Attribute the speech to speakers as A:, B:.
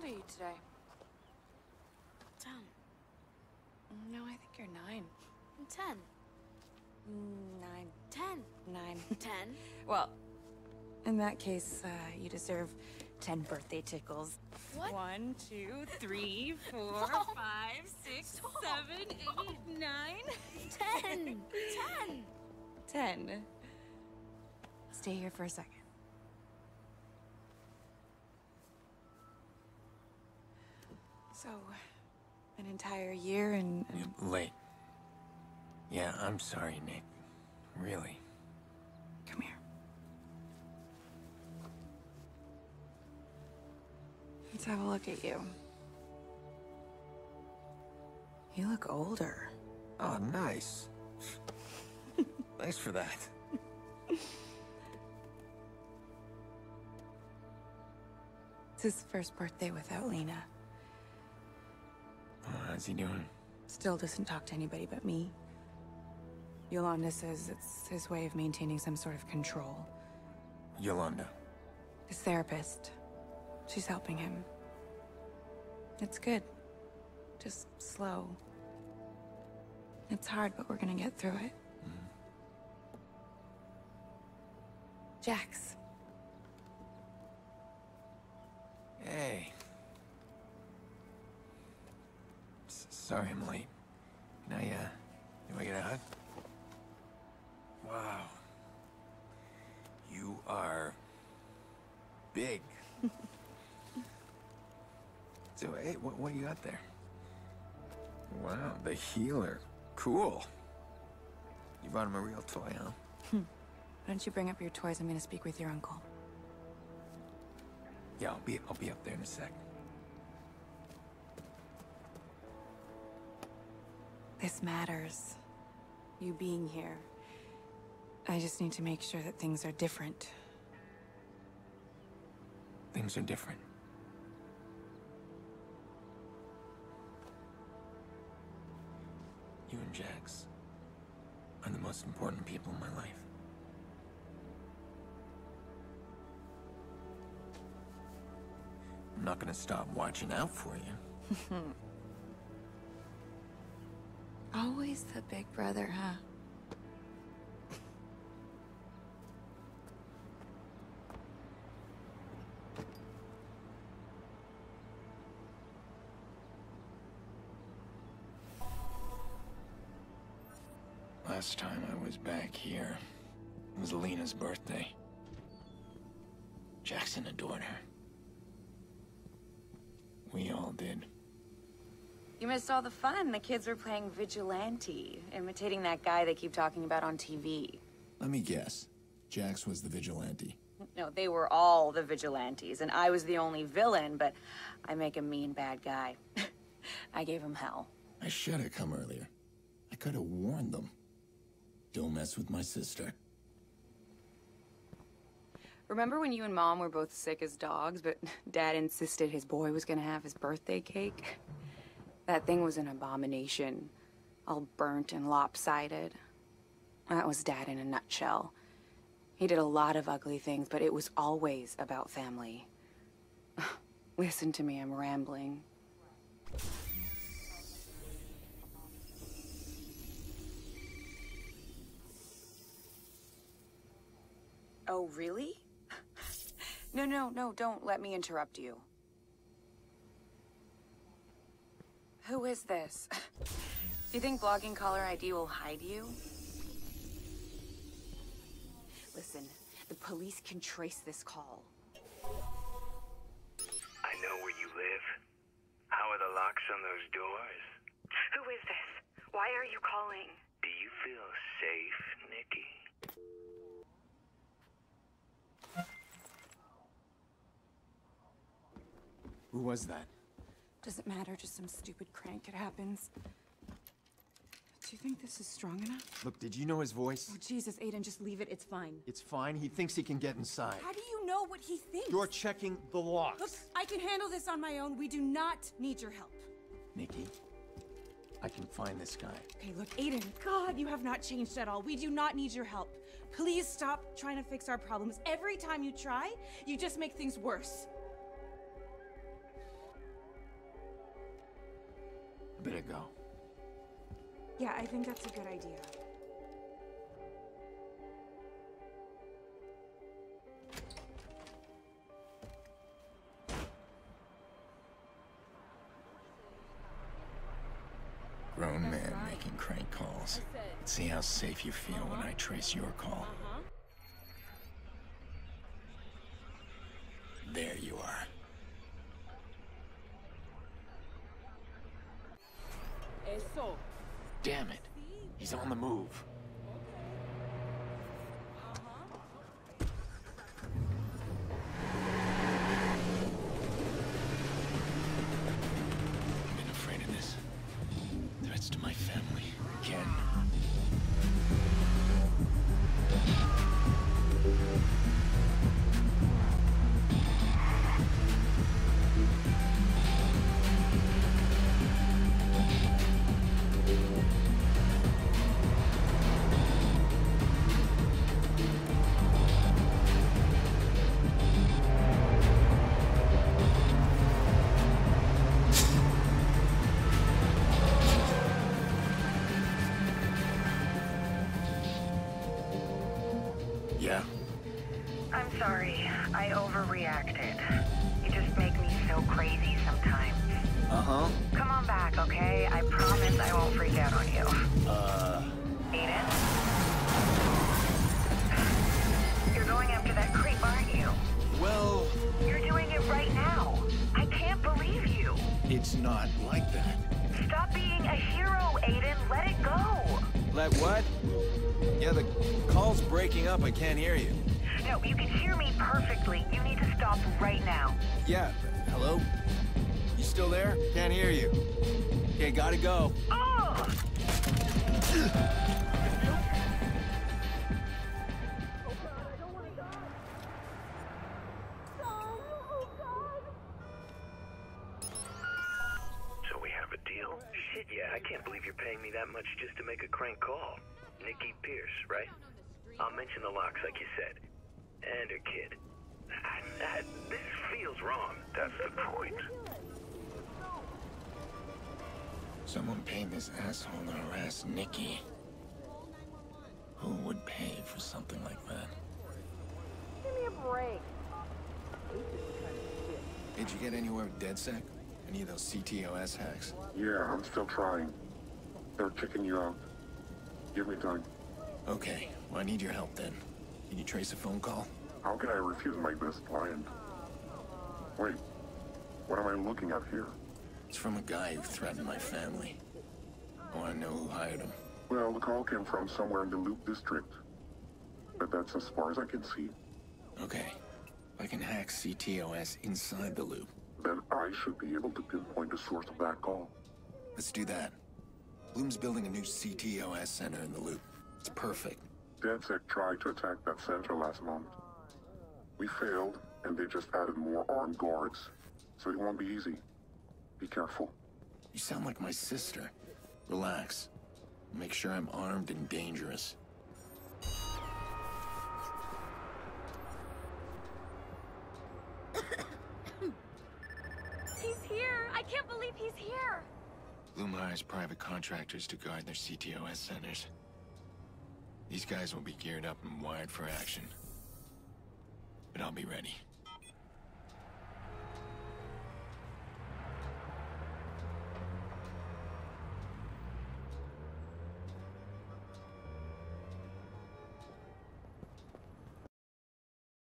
A: are you today?
B: 10.
A: No, I think you're 9.
B: I'm 10.
A: 9.
B: 10.
A: 9.
B: 10.
A: Well, in that case, you deserve 10 birthday tickles.
B: What?
A: 1, 2, 3, 4,
B: No.
A: 5, 6,
B: Stop.
A: 7, 8, 9.
B: 10. 10.
A: 10. Stay here for a second. So, an entire year and...
C: Late. Yeah, I'm sorry, Nick. Really.
A: Come here. Let's have a look at you. You look older.
C: Oh, nice. Thanks for that.
A: It's his first birthday without Lena.
C: Oh, how's he doing?
A: Still doesn't talk to anybody but me. Yolanda says it's his way of maintaining some sort of control.
C: Yolanda.
A: His therapist. She's helping him. It's good. Just slow. It's hard, but we're gonna get through it. Jax.
C: Hey. Sorry I'm late. Can I get a hug? Wow. You are... big. So, hey, what do you got there? Wow, the healer. Cool. You brought him a real toy, huh?
A: Why don't you bring up your toys? I'm gonna speak with your uncle.
C: Yeah, I'll be up there in a sec.
A: This matters. You being here. I just need to make sure that things are different.
C: Things are different. You and Jax are the most important people in my life. I'm not gonna stop watching out for you.
A: Always the big brother, huh?
C: Last time I was back here, it was Lena's birthday. Jackson adored her. We all did.
A: You missed all the fun. The kids were playing vigilante, imitating that guy they keep talking about on TV.
D: Let me guess. Jax was the vigilante.
A: No, they were all the vigilantes, and I was the only villain, but I make a mean bad guy. I gave him hell.
D: I should have come earlier. I could have warned them. Don't mess with my sister.
A: Remember when you and Mom were both sick as dogs, but Dad insisted his boy was gonna have his birthday cake? That thing was an abomination. All burnt and lopsided. That was Dad in a nutshell. He did a lot of ugly things, but it was always about family. Listen to me, I'm rambling. Oh, really? No, don't let me interrupt you. Who is this? Do you think blogging caller ID will hide you? Listen, the police can trace this call.
E: I know where you live. How are the locks on those doors?
F: Who is this? Why are you calling?
E: Do you feel safe, Nikki?
C: Who was that?
A: Doesn't matter, just some stupid crank. It happens. Do you think this is strong enough?
G: Look, did you know his voice?
A: Oh, Jesus, Aiden, just leave it. It's fine.
G: It's fine. He thinks he can get inside.
A: How do you know what he thinks?
G: You're checking the locks.
A: Look, I can handle this on my own. We do not need your help.
C: Nikki, I can find this guy.
A: Okay, look, Aiden, God, you have not changed at all. We do not need your help. Please stop trying to fix our problems. Every time you try, you just make things worse.
C: bit ago.
A: Yeah, I think that's a good idea.
D: Grown man making crank calls. Let's see how safe you feel when I trace your call. There you are.
C: Damn it. He's on the move.
D: I've been afraid of this. Threats to my family. Again. Yeah?
F: I'm sorry. I overreacted. You just make me so crazy sometimes.
C: Uh-huh.
F: Come on back, okay? I promise I won't freak out on you. Aiden? You're going after that creep, aren't you?
C: Well,
F: You're doing it right now. I can't believe you.
C: it's not like that.
F: Stop being a hero, Aiden. Let it go.
C: Let what? Yeah, the call's breaking up. I can't hear you.
F: No, you can hear me perfectly. You need to stop right now.
C: Yeah, hello? You still there? Can't hear you. Okay, gotta go.
F: Ugh!
E: So we have a deal? Shit, yeah, I can't believe you're paying me that much just to make a crank call. Nikki Pierce, right? I'll mention the locks like you said. And her kid. This feels wrong. That's the point.
D: Someone paid this asshole to harass Nikki. Who would pay for something like that?
F: Give me a break.
C: Did you get anywhere with DedSec? Any of those CTOS hacks?
H: Yeah, I'm still trying. They're kicking you out. Give me time.
D: Okay, well, I need your help then. Can you trace a phone call?
H: How can I refuse my best client? Wait, what am I looking at here?
D: It's from a guy who threatened my family. I want to know who hired him.
H: Well, the call came from somewhere in the Loop district. But that's as far as I can see.
D: Okay, if I can hack CTOS inside the loop.
H: Then I should be able to pinpoint the source of that call.
D: Let's do that. Bloom's building a new CTOS center in the loop. It's perfect.
H: DedSec tried to attack that center last month. We failed, and they just added more armed guards. So it won't be easy. Be careful.
D: You sound like my sister. Relax. Make sure I'm armed and dangerous.
B: He's here! I can't believe he's here!
D: Bloom hires private contractors to guard their CTOS centers. These guys will be geared up and wired for action. But I'll be ready.